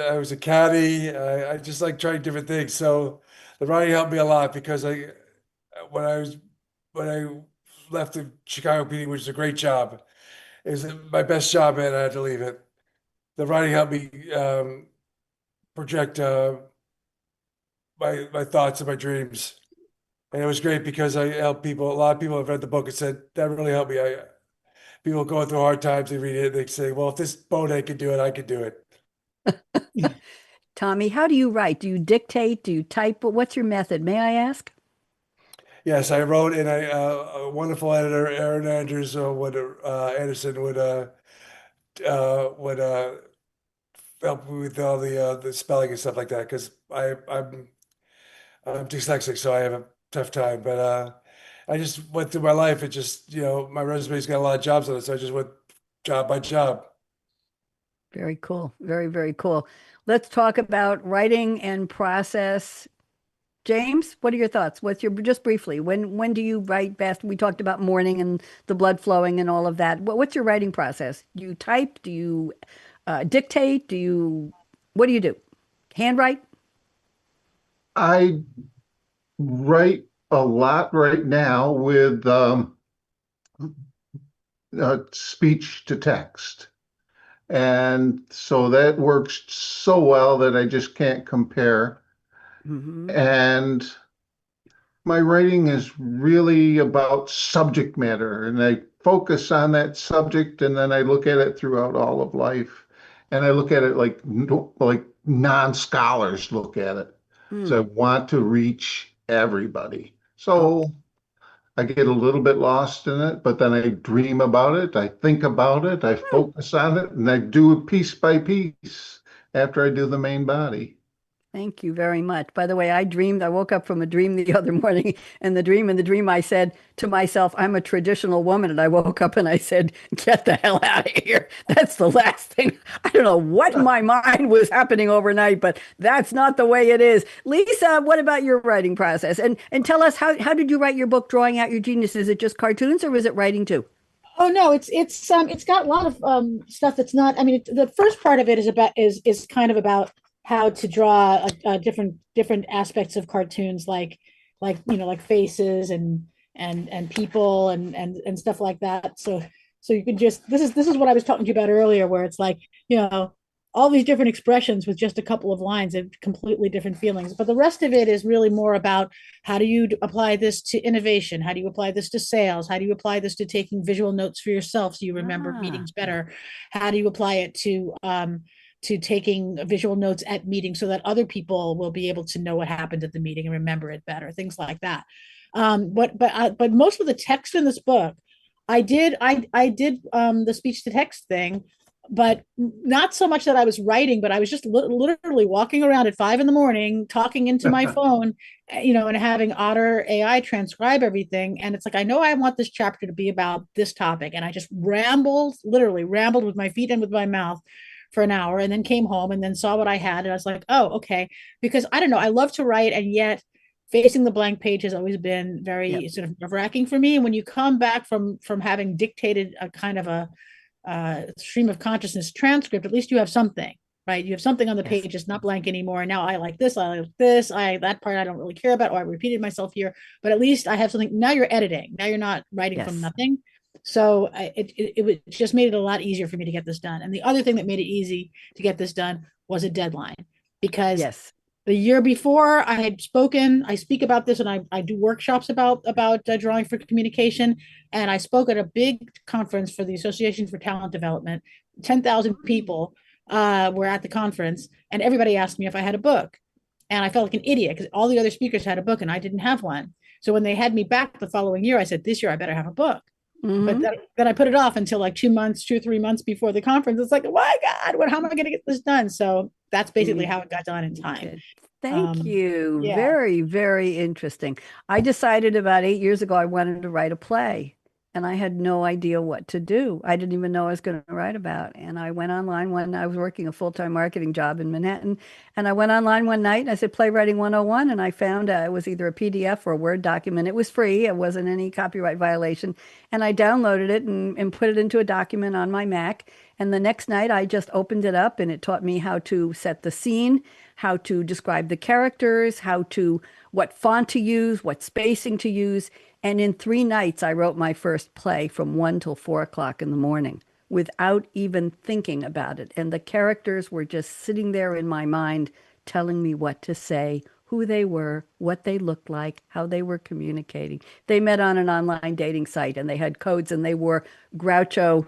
I was a caddy. I just like trying different things. So the writing helped me a lot because when I was when I left the Chicago PD, which is a great job, it was my best job, and I had to leave it. The writing helped me project my thoughts and my dreams, and it was great because I helped people. A lot of people have read the book and said that really helped me. People going through hard times, they read it, they say, "Well, if this bonehead could do it, I could do it." Tommy, how do you write? Do you dictate? Do you type? What's your method? May I ask? Yes, I wrote, and a wonderful editor, Aaron Andrews, Anderson would help me with all the spelling and stuff like that because I'm dyslexic, so I have a tough time. But I just went through my life. It just my resume's got a lot of jobs on it, so I just went job by job. Very cool. Very, very cool. Let's talk about writing and process. James, what are your thoughts? What's your just briefly? When do you write best? We talked about morning and the blood flowing and all of that. What's your writing process? Do you type? Do you dictate? What do you do? Handwrite? I write a lot right now with speech to text. And so that works so well that I just can't compare. Mm-hmm. And my writing is really about subject matter, and I focus on that subject, and then I look at it throughout all of life, and I look at it like non-scholars look at it. So I want to reach everybody. So I get a little bit lost in it, but then I dream about it, I think about it, I focus on it, and I do it piece by piece after I do the main body. Thank you very much. By the way, I woke up from a dream the other morning, and in the dream, I said to myself, I'm a traditional woman. And I woke up and I said, get the hell out of here. That's the last thing. I don't know what in my mind was happening overnight, but that's not the way it is. Lisa, what about your writing process? And tell us, how did you write your book, Drawing Out Your Genius? Is it just cartoons or is it writing too? Oh no, it's got a lot of stuff that's not. I mean, the first part of it is kind of about how to draw different aspects of cartoons, like like faces and people and stuff like that. So So you can just this is what I was talking to you about earlier, where it's like, all these different expressions with just a couple of lines and completely different feelings. But the rest of it is really more about how do you apply this to innovation? How do you apply this to sales? How do you apply this to taking visual notes for yourself so you remember Ah, meetings better? How do you apply it to taking visual notes at meetings so that other people will be able to know what happened at the meeting and remember it better, things like that. But most of the text in this book, I did the speech to text thing, but not so much that I was writing, but I was just literally walking around at 5 in the morning, talking into my phone, and having Otter AI transcribe everything. And it's like, I know I want this chapter to be about this topic. And I just literally rambled with my feet and with my mouth for an hour, and then came home and then saw what I had. And I was like, oh, okay. Because I don't know, I love to write. And yet, facing the blank page has always been yep. very sort of nerve-wracking for me. And when you come back from having dictated a kind of a stream of consciousness transcript, at least you have something, right? You have something on the Yes. page. It's not blank anymore. And now I like this, I like this, that part I don't really care about, or I repeated myself here, but at least I have something. Now you're editing. Now you're not writing from Yes. nothing. So it just made it a lot easier for me to get this done. And the other thing that made it easy to get this done was a deadline, because Yes. the year before I speak about this, and I do workshops about drawing for communication. And I spoke at a big conference for the Association for Talent Development. 10,000 people were at the conference, and everybody asked me if I had a book. And I felt like an idiot because all the other speakers had a book and I didn't have one. So when they had me back the following year, I said, this year I better have a book. But Mm-hmm. then I put it off until like 2 months, 3 months before the conference. It's like, oh my God, how am I going to get this done? So that's basically how it got done in time. Good. Thank Um, you. yeah. Very, very interesting. I decided about 8 years ago I wanted to write a play, and I had no idea what to do. I didn't even know I was going to write about. And I went online when I was working a full-time marketing job in Manhattan, and I went online one night and I said Playwriting 101, and I found it was either a PDF or a Word document. It was free. It wasn't any copyright violation. And I downloaded it and put it into a document on my Mac. And the next night I just opened it up and it taught me how to set the scene, how to describe the characters, what font to use, what spacing to use. And in 3 nights, I wrote my first play from 1 till 4 o'clock in the morning without even thinking about it. And the characters were just sitting there in my mind, telling me what to say, who they were, what they looked like, how they were communicating. They met on an online dating site and they had codes and they wore Groucho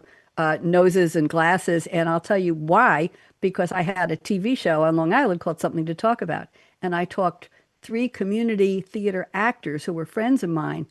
noses and glasses. And I'll tell you why, because I had a TV show on Long Island called Something to Talk About. And I talked 3 community theater actors who were friends of mine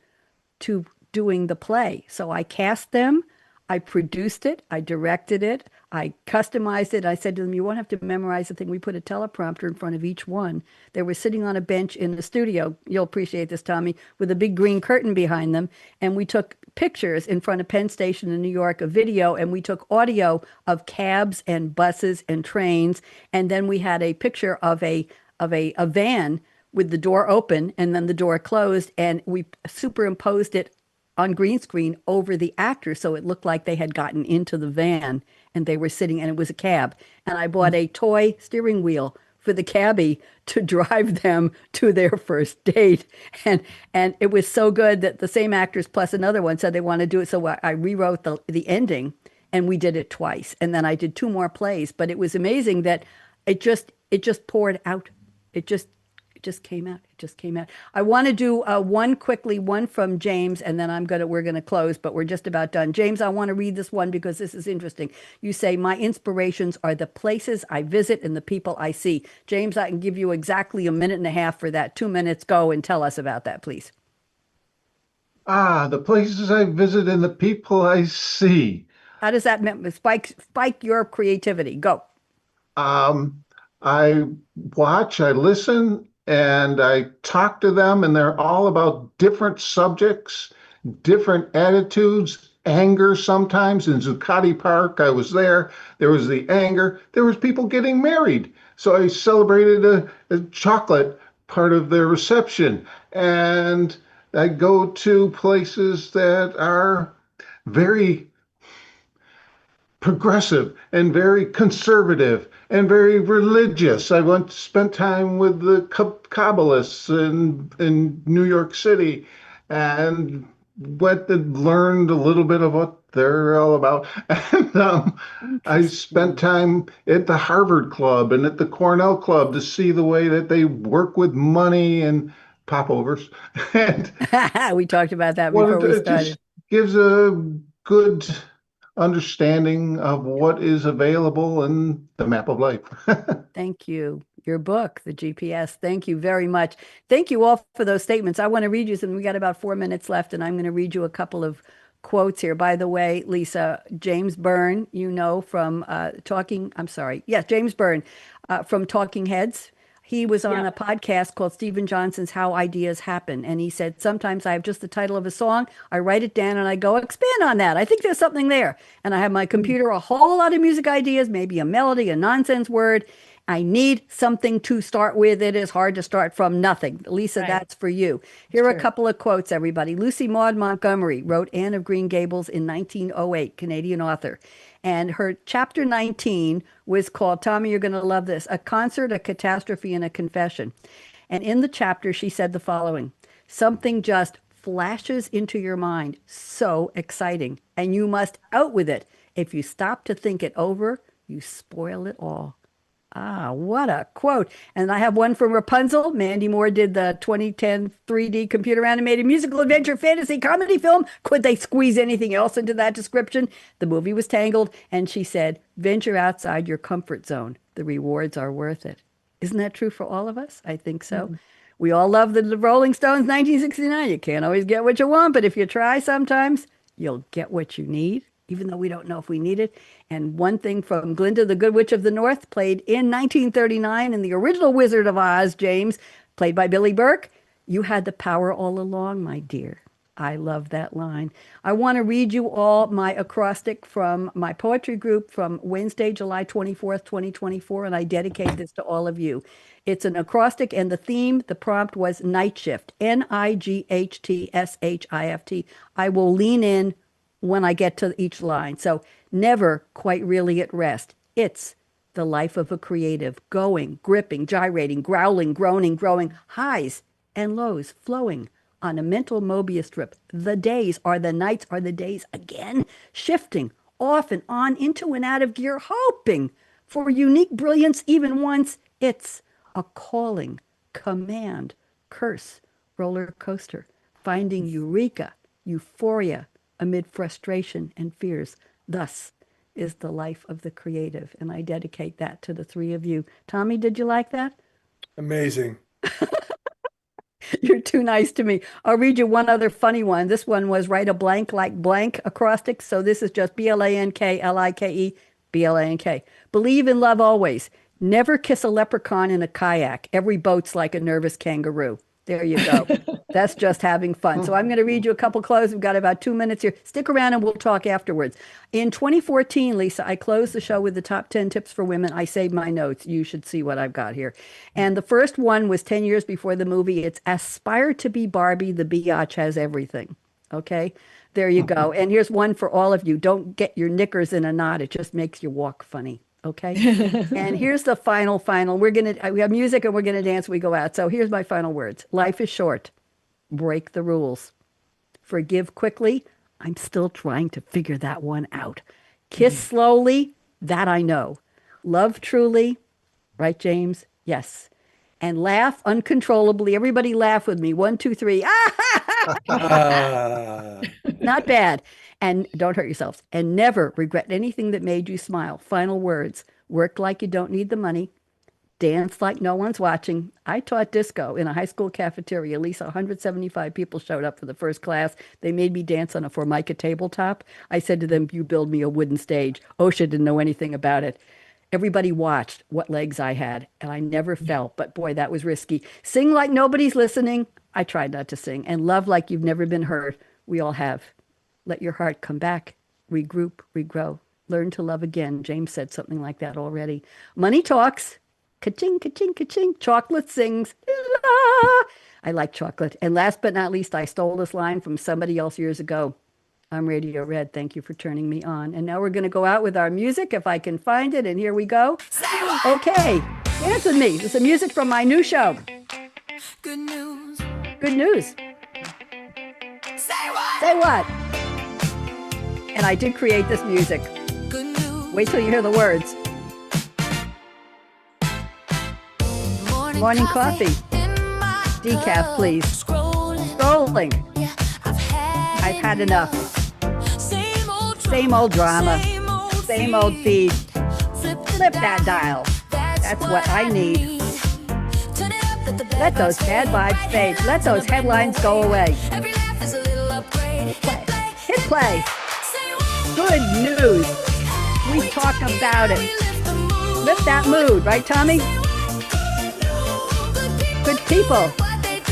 to doing the play. So I cast them, I produced it, I directed it, I customized it. I said to them, you won't have to memorize the thing. We put a teleprompter in front of each one. They were sitting on a bench in the studio. You'll appreciate this, Tommy, with a big green curtain behind them. And we took pictures in front of Penn Station in New York, a video, and we took audio of cabs and buses and trains. And then we had a picture of a van with the door open and then the door closed, and we superimposed it on green screen over the actors so it looked like they had gotten into the van and they were sitting, and it was a cab. And I bought a toy steering wheel for the cabbie to drive them to their first date. And it was so good that the same actors plus another one said they want to do it. So I rewrote the ending and we did it twice. And then I did 2 more plays, but it was amazing that it just poured out. It just came out. It just came out. I want to do one from James, and then we're gonna close, but we're just about done. James, I want to read this one because this is interesting. You say my inspirations are the places I visit and the people I see. James, I can give you exactly a minute and a half for that. 2 minutes. Go and tell us about that, please. The places I visit and the people I see. How does that spike your creativity? Go. Um, I I listen, and I talk to them, and they're all about different subjects, different attitudes, anger sometimes. In Zuccotti Park, I was there. There was the anger. There was people getting married. So I celebrated a chocolate part of their reception. And I go to places that are very progressive and very conservative and very religious. I went spent time with the Kabbalists in New York City, and went and learned a little bit of what they're all about. And I spent Interesting. time at the Harvard Club and at the Cornell Club to see the way that they work with money and popovers. And We talked about that before what we it just started. gives a good understanding of what is available in the map of life. Thank you. Your book, The GPS. Thank you very much. Thank you all for those statements. I want to read you some. We got about 4 minutes left, and I'm going to read you a couple of quotes here. By the way, Lisa, James Byrne, you know from I'm sorry. Yes, James Byrne from Talking Heads. He was on Yeah. a podcast called Stephen Johnson's How Ideas Happen. And he said, sometimes I have just the title of a song, I write it down and I go, expand on that. I think there's something there. And I have my computer, a whole lot of music ideas, maybe a melody, a nonsense word. I need something to start with. It is hard to start from nothing. Lisa, Right. that's for you. It's Here are a true. couple of quotes, everybody. Lucy Maud Montgomery wrote Anne of Green Gables in 1908, Canadian author. And her chapter 19 was called, Tommy, you're going to love this, A Concert, a Catastrophe, and a Confession. And in the chapter, she said the following: something just flashes into your mind, so exciting, and you must out with it. If you stop to think it over, you spoil it all. Ah, what a quote. And I have one from Rapunzel. Mandy Moore did the 2010 3D computer animated musical adventure fantasy comedy film. Could they squeeze anything else into that description? The movie was Tangled, and she said, venture outside your comfort zone. The rewards are worth it. Isn't that true for all of us? I think so. Mhm. We all love the Rolling Stones 1969. You can't always get what you want, but if you try sometimes, you'll get what you need, even though we don't know if we need it. And one thing from Glinda, the Good Witch of the North, played in 1939 in the original Wizard of Oz, James, played by Billy Burke. You had the power all along, my dear. I love that line. I want to read you all my acrostic from my poetry group from Wednesday, July 24th, 2024, and I dedicate this to all of you. It's an acrostic, and the theme, the prompt was night shift, NIGHTSHIFT. I will lean in when I get to each line. So never quite really at rest. It's the life of a creative, going, gripping, gyrating, growling, groaning, growing, highs and lows flowing on a mental Mobius strip. The days are the nights are the days again, shifting off and on into and out of gear, hoping for unique brilliance even once. It's a calling, command, curse, roller coaster, finding eureka, euphoria amid frustration and fears. Thus is the life of the creative. And I dedicate that to the three of you. Tommy, did you like that? Amazing. You're too nice to me. I'll read you one other funny one. This one was write a blank like blank acrostic. So this is just BLANKLIKE, BLANK. Believe in love always. Never kiss a leprechaun in a kayak. Every boat's like a nervous kangaroo. There you go. That's just having fun. So I'm going to read you a couple close. We've got about 2 minutes here. Stick around and we'll talk afterwards. In 2014, Lisa, I closed the show with the top 10 tips for women. I saved my notes. You should see what I've got here. And the first one was 10 years before the movie. It's aspire to be Barbie. The biatch has everything. Okay. There you go. And here's one for all of you. Don't get your knickers in a knot. It just makes you walk funny. Okay. And here's the final. We have music and we're going to dance. We go out. So here's my final words. Life is short. Break the rules. Forgive quickly. I'm still trying to figure that one out. Kiss slowly. That I know. Love truly. Right, James? Yes. And laugh uncontrollably. Everybody laugh with me. 1, 2, 3. Ah, Not bad. And don't hurt yourselves. And never regret anything that made you smile. Final words. Work like you don't need the money. Dance like no one's watching. I taught disco in a high school cafeteria. At least 175 people showed up for the first class. They made me dance on a Formica tabletop. I said to them, you build me a wooden stage. OSHA didn't know anything about it. Everybody watched what legs I had, and I never fell. But boy, that was risky. Sing like nobody's listening. I tried not to sing. And love like you've never been heard. We all have. Let your heart come back. Regroup, regrow. Learn to love again. James said something like that already. Money talks. Ka-ching, ka-ching, ka-ching. Chocolate sings. La. I like chocolate. And last but not least, I stole this line from somebody else years ago. I'm Radio Red. Thank you for turning me on. And now we're going to go out with our music, if I can find it. And here we go. Okay. Dance with me. This is music from my new show. Good news. Good news. Say what? Say what? And I did create this music. Wait till you hear the words. Morning coffee. Decaf, please. Scrolling. I've had enough. Same old drama. Same old feed. Flip that dial. That's what I need. Let those bad vibes fade. Let those headlines go away. Play. Hit play. Good news. We talk about it. Lift that mood, right, Tommy? Good people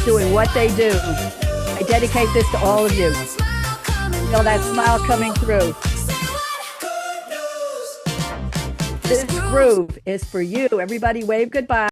doing what they do. I dedicate this to all of you. Feel that smile coming through. This groove is for you. Everybody wave goodbye.